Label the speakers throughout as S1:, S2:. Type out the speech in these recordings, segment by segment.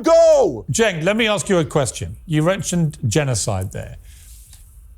S1: Go!
S2: Cenk, let me ask you a question. You mentioned genocide there.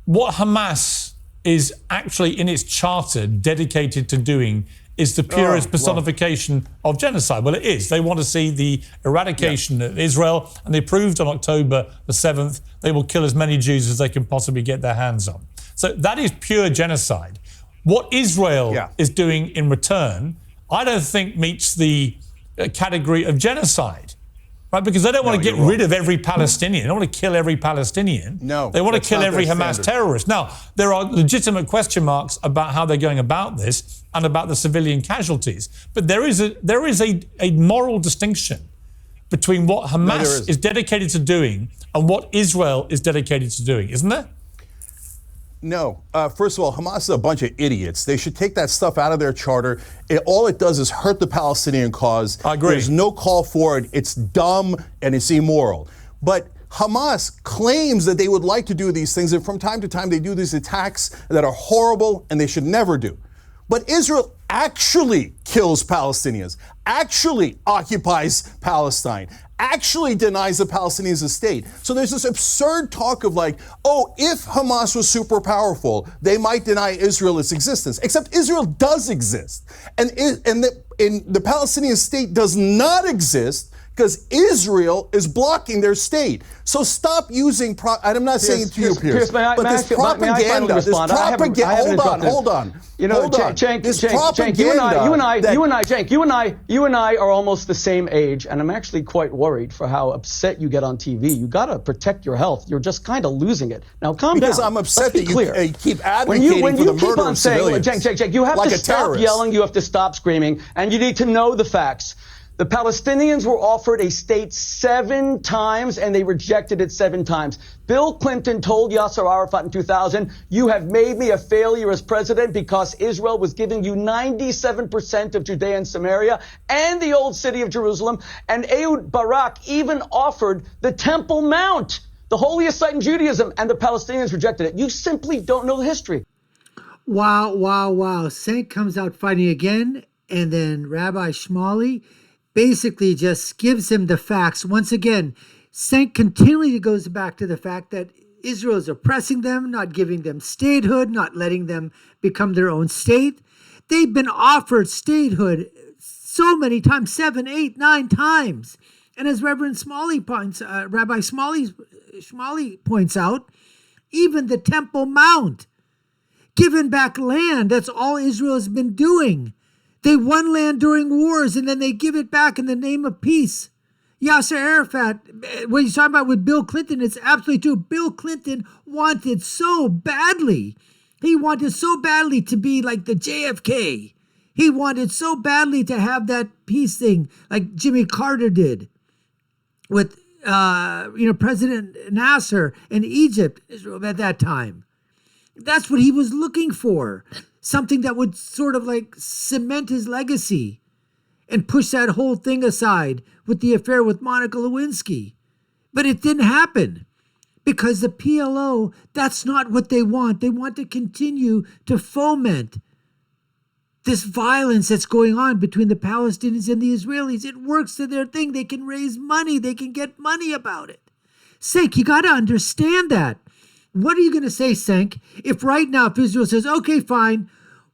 S2: What Hamas is actually in its charter dedicated to doing is the purest personification of genocide. Well, it is. They want to see the eradication of Israel, and they proved on October the 7th they will kill as many Jews as they can possibly get their hands on. So that is pure genocide. What Israel is doing in return, I don't think meets the category of genocide. Right, because they don't want to get rid of every Palestinian. They don't want to kill every Palestinian.
S1: No,
S2: they want to kill every Hamas terrorist. Now, there are legitimate question marks about how they're going about this and about the civilian casualties. But there is a moral distinction between what Hamas is dedicated to doing and what Israel is dedicated to doing, isn't there?
S1: No. First of all, Hamas is a bunch of idiots. They should take that stuff out of their charter. All it does is hurt the Palestinian cause.
S2: I agree.
S1: There's no call for it. It's dumb and it's immoral. But Hamas claims that they would like to do these things, and from time to time they do these attacks that are horrible and they should never do. But Israel actually kills Palestinians, actually occupies Palestine, actually denies the Palestinians a state. So there's this absurd talk of like, oh, if Hamas was super powerful, they might deny Israel its existence. Except Israel does exist. And the Palestinian state does not exist because Israel is blocking their state. So stop using, I'm not saying it to you, Piers, but this propaganda, hold on.
S3: You know, Cenk, you and I are almost the same age, and I'm actually quite worried for how upset you get on TV. You got to protect your health. You're just kind of losing it. Now, calm down.
S1: Because I'm upset that you keep advocating for the murder of civilians.
S3: Cenk, you have to stop yelling. You have to stop screaming, and you need to know the facts. The Palestinians were offered a state 7 times, and they rejected it 7 times. Bill Clinton told Yasser Arafat in 2000, you have made me a failure as president because Israel was giving you 97% of Judea and Samaria and the old city of Jerusalem. And Ehud Barak even offered the Temple Mount, the holiest site in Judaism, and the Palestinians rejected it. You simply don't know the history.
S4: Wow. Cenk comes out fighting again, and then Rabbi Shmuley basically just gives him the facts. Once again, Cenk continually goes back to the fact that Israel is oppressing them, not giving them statehood, not letting them become their own state. They've been offered statehood so many times, 7, 8, 9 times. And as Rabbi Shmuley points out, even the Temple Mount, given back land, that's all Israel has been doing. They won land during wars, and then they give it back in the name of peace. Yasser Arafat, what he's talking about with Bill Clinton, it's absolutely true. Bill Clinton wanted so badly. He wanted so badly to be like the JFK. He wanted so badly to have that peace thing like Jimmy Carter did with President Nasser in Egypt, Israel at that time. That's what he was looking for. Something that would sort of like cement his legacy and push that whole thing aside with the affair with Monica Lewinsky. But it didn't happen because the PLO, that's not what they want. They want to continue to foment this violence that's going on between the Palestinians and the Israelis. It works to their thing. They can raise money. They can get money about it. Cenk, you got to understand that. What are you going to say, Cenk, if right now, if Israel says, okay, fine,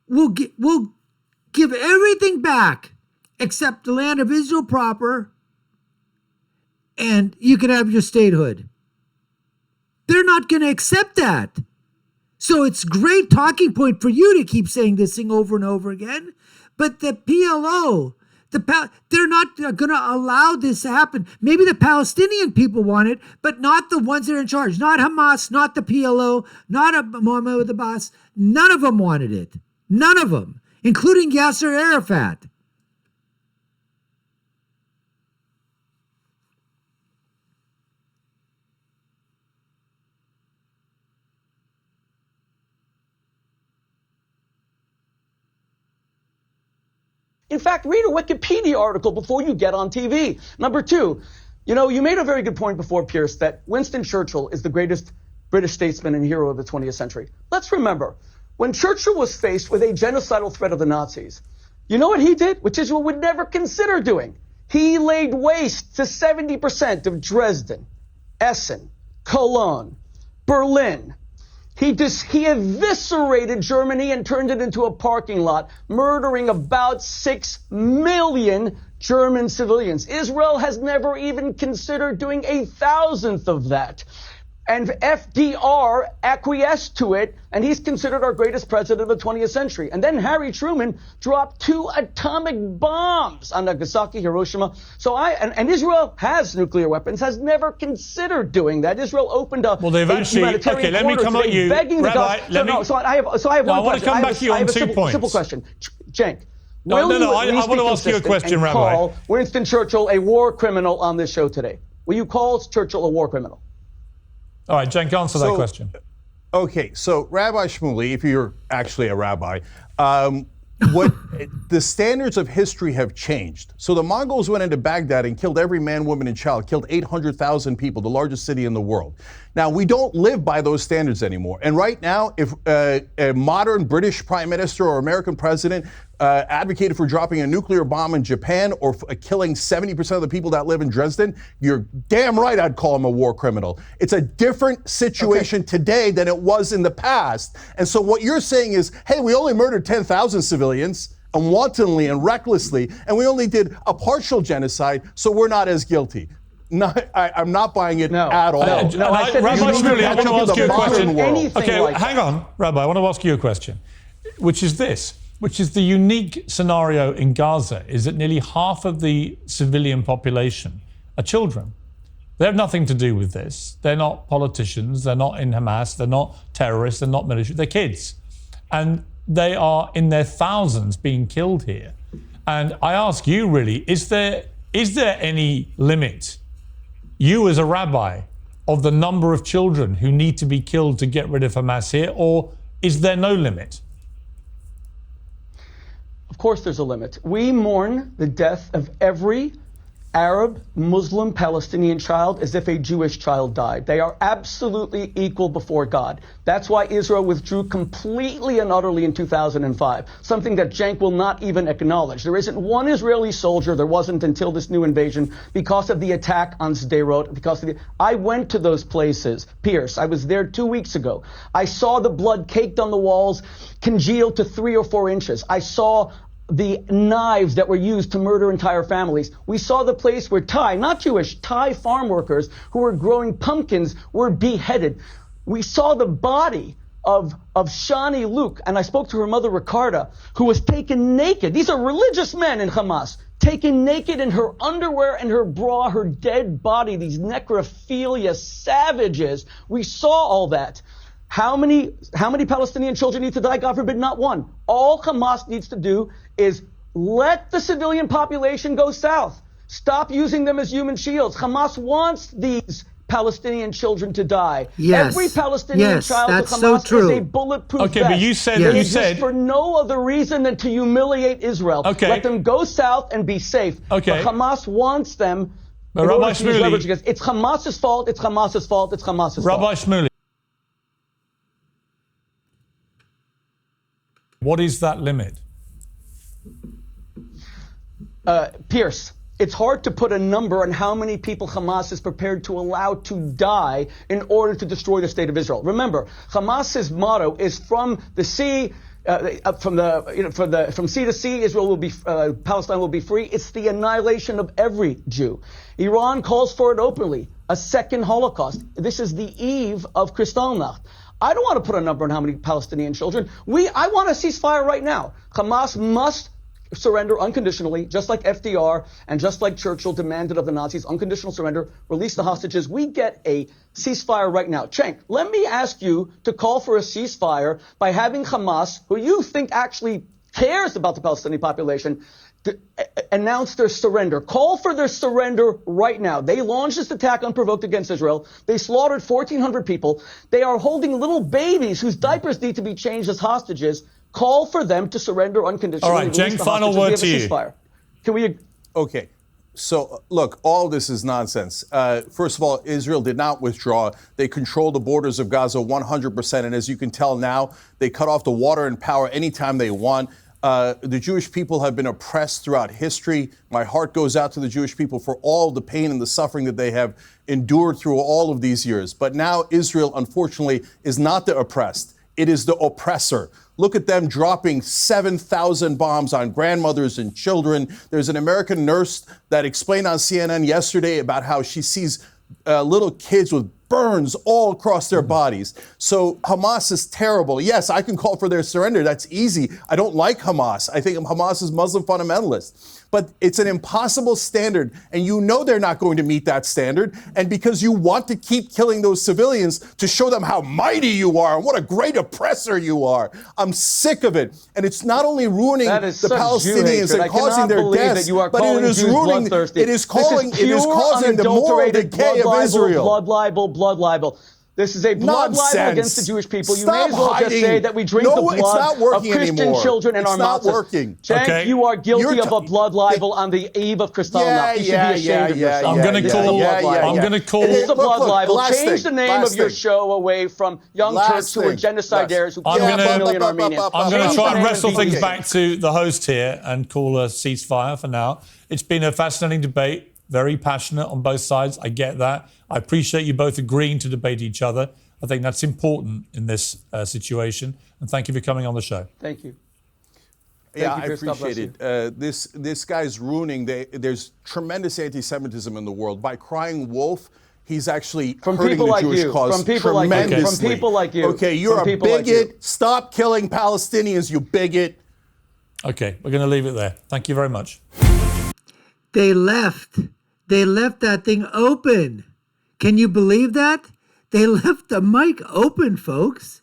S4: we'll give everything back except the land of Israel proper, and you can have your statehood? They're not going to accept that. So it's a great talking point for you to keep saying this thing over and over again, but the PLO, they're not going to allow this to happen. Maybe the Palestinian people want it, but not the ones that are in charge. Not Hamas, not the PLO, not Mahmoud Abbas. None of them wanted it. None of them, including Yasser Arafat.
S3: In fact, read a Wikipedia article before you get on TV. Number 2, you made a very good point before, Piers, that Winston Churchill is the greatest British statesman and hero of the 20th century. Let's remember, when Churchill was faced with a genocidal threat of the Nazis, you know what he did, which Israel would never consider doing? He laid waste to 70% of Dresden, Essen, Cologne, Berlin. He eviscerated Germany and turned it into a parking lot, murdering about 6 million German civilians. Israel has never even considered doing 1,000th of that. And FDR acquiesced to it, and he's considered our greatest president of the 20th century. And then Harry Truman dropped 2 atomic bombs on Nagasaki, Hiroshima. So and Israel has nuclear weapons, has never considered doing that. Israel opened up.
S2: Well, they've actually. Okay, let me come at you, Rabbi.
S3: I have one
S2: I want to come back to you on 2 points.
S3: Simple question, Cenk.
S2: I want to ask you a question, Rabbi.
S3: Call Winston Churchill a war criminal on this show today. Will you call Churchill a war criminal?
S2: All right, Cenk, answer that question.
S1: Okay, so Rabbi Shmuley, if you're actually a rabbi, the standards of history have changed. So the Mongols went into Baghdad and killed every man, woman, and child, killed 800,000 people, the largest city in the world. Now, we don't live by those standards anymore. And right now, if a modern British prime minister or American president advocated for dropping a nuclear bomb in Japan or killing 70% of the people that live in Dresden, you're damn right I'd call him a war criminal. It's a different situation today than it was in the past. And so what you're saying is, hey, we only murdered 10,000 civilians and wantonly and recklessly, and we only did a partial genocide, so we're not as guilty. I'm not buying it at all.
S2: Rabbi Shmuley, I want to ask you a question. Okay, hang on, Rabbi. I want to ask you a question, which is this. Which is the unique scenario in Gaza, is that nearly half of the civilian population are children. They have nothing to do with this. They're not politicians. They're not in Hamas. They're not terrorists. They're not military. They're kids. And they are in their thousands being killed here. And I ask you, really, is there any limit, you as a rabbi, of the number of children who need to be killed to get rid of Hamas here? Or is there no limit?
S3: Of course there's a limit. We mourn the death of every Arab, Muslim, Palestinian child as if a Jewish child died. They are absolutely equal before God. That's why Israel withdrew completely and utterly in 2005, something that Cenk will not even acknowledge. There isn't one Israeli soldier, there wasn't until this new invasion, because of the attack on Sderot, I went to those places. Piers, I was there 2 weeks ago. I saw the blood caked on the walls, congealed to 3 or 4 inches. I saw the knives that were used to murder entire families. We saw the place where Thai, not Jewish, Thai farm workers who were growing pumpkins were beheaded. We saw the body of Shani Luke, and I spoke to her mother, Ricarda, who was taken naked. These are religious men in Hamas, taken naked in her underwear and her bra, her dead body, these necrophilia savages. We saw all that. How many Palestinian children need to die? God forbid, not one. All Hamas needs to do is let the civilian population go south. Stop using them as human shields. Hamas wants these Palestinian children to die.
S4: Yes.
S3: Every Palestinian child of Hamas is a bulletproof vest.
S2: But you said
S3: they exist for no other reason than to humiliate Israel. Let them go south and be safe. But Hamas wants them.
S2: Rabbi Shmuley,
S3: it's Hamas's fault. It's Hamas's fault. It's Hamas's fault.
S2: Rabbi Shmuley, what is that limit?
S3: Piers, it's hard to put a number on how many people Hamas is prepared to allow to die in order to destroy the state of Israel. Remember, Hamas's motto is from the sea, from sea to sea, Israel will be, Palestine will be free. It's the annihilation of every Jew. Iran calls for it openly, a second Holocaust. This is the eve of Kristallnacht. I don't want to put a number on how many Palestinian children. I want a ceasefire right now. Hamas must surrender unconditionally, just like FDR and just like Churchill demanded of the Nazis, unconditional surrender, release the hostages. We get a ceasefire right now. Cenk, let me ask you to call for a ceasefire by having Hamas, who you think actually cares about the Palestinian population, announce their surrender. Call for their surrender right now. They launched this attack unprovoked against Israel. They slaughtered 1,400 people. They are holding little babies whose diapers need to be changed as hostages. Call for them to surrender unconditionally.
S2: All right, Cenk, final word to you.
S3: Can we?
S1: Okay. So, look, all this is nonsense. First of all, Israel did not withdraw. They control the borders of Gaza 100%. And as you can tell now, they cut off the water and power anytime they want. The Jewish people have been oppressed throughout history. My heart goes out to the Jewish people for all the pain and the suffering that they have endured through all of these years. But now Israel, unfortunately, is not the oppressed. It is the oppressor. Look at them dropping 7,000 bombs on grandmothers and children. There's an American nurse that explained on CNN yesterday about how she sees little kids with burns all across their bodies. So Hamas is terrible. Yes, I can call for their surrender. That's easy. I don't like Hamas. I think Hamas is Muslim fundamentalist. But it's an impossible standard, and you know they're not going to meet that standard. And because you want to keep killing those civilians to show them how mighty you are and what a great oppressor you are, I'm sick of it. And it's not only ruining the Palestinians and causing their deaths, but it is ruining. It is causing the moral decay of Israel.
S3: Blood libel. This is a blood libel against the Jewish people. You may as well just say that we drink the blood of Christian children in our mouths. Cenk, you are guilty of a blood libel on the eve of Kristallnacht. You should be ashamed of yourself.
S2: I'm going to call.
S3: It is a blood libel. Change the name of your show away from Young Turks who are genocidaires who killed 1 million Armenians.
S2: I'm going to try and wrestle things back to the host here and call a ceasefire for now. It's been a fascinating debate. Very passionate on both sides. I get that. I appreciate you both agreeing to debate each other. I think that's important in this situation. And thank you for coming on the show.
S3: Thank you.
S1: I appreciate it. This guy's ruining. There's tremendous anti-Semitism in the world. By crying wolf, he's actually hurting the Jewish cause tremendously.
S3: From people like you.
S1: Okay, you're a bigot. Stop killing Palestinians, you bigot.
S2: Okay, we're going to leave it there. Thank you very much.
S4: They left that thing open. Can you believe that? They left the mic open, folks.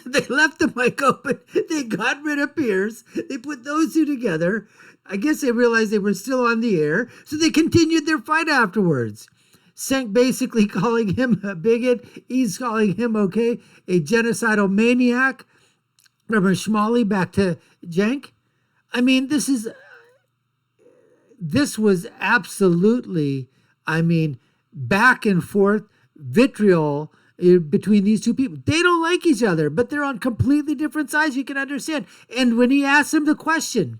S4: They left the mic open. They got rid of Piers. They put those two together. I guess they realized they were still on the air, so they continued their fight afterwards. Cenk basically calling him a bigot. He's calling him, a genocidal maniac. Rabbi Shmuley back to Cenk. I mean, this was absolutely, back and forth vitriol between these two people. They don't like each other, but they're on completely different sides. You can understand. And when he asked him the question,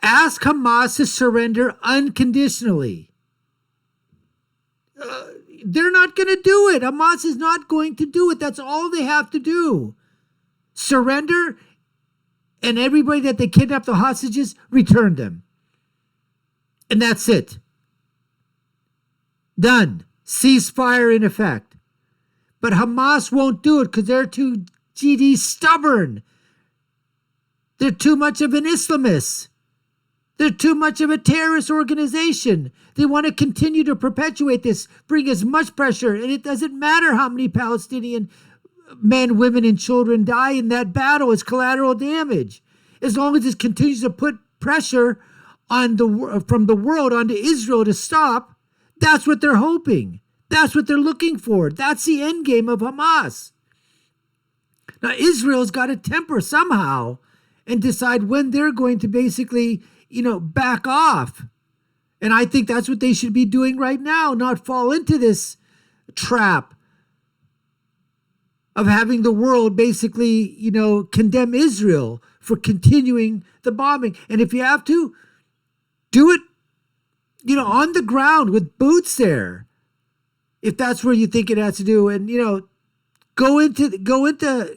S4: ask Hamas to surrender unconditionally. They're not going to do it. Hamas is not going to do it. That's all they have to do. Surrender, and everybody that they kidnapped, the hostages, return them. And that's it. Done. Ceasefire in effect. But Hamas won't do it because they're too stubborn. They're too much of an Islamist. They're too much of a terrorist organization. They want to continue to perpetuate this, bring as much pressure, and it doesn't matter how many Palestinian men, women, and children die in that battle. It's collateral damage. As long as it continues to put pressure on from the world onto Israel to stop, that's what they're hoping. That's what they're looking for. That's the end game of Hamas. Now, Israel's got to temper somehow and decide when they're going to basically, back off. And I think that's what they should be doing right now, not fall into this trap of having the world basically, condemn Israel for continuing the bombing. And if you have to, do it, on the ground with boots there. If that's where you think it has to do. And, go into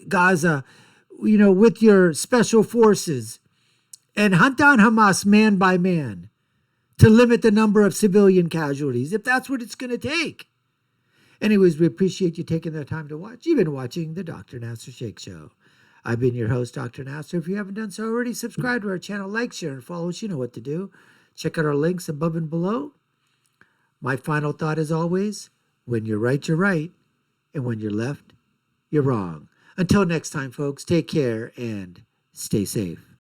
S4: Gaza, with your special forces and hunt down Hamas man by man to limit the number of civilian casualties, if that's what it's going to take. Anyways, we appreciate you taking the time to watch. You've been watching the Dr. Nasser Sheikh Show. I've been your host, Dr. Nasser. If you haven't done so already, subscribe to our channel, like, share, and follow us. You know what to do. Check out our links above and below. My final thought, as always, when you're right, you're right. And when you're left, you're wrong. Until next time, folks, take care and stay safe.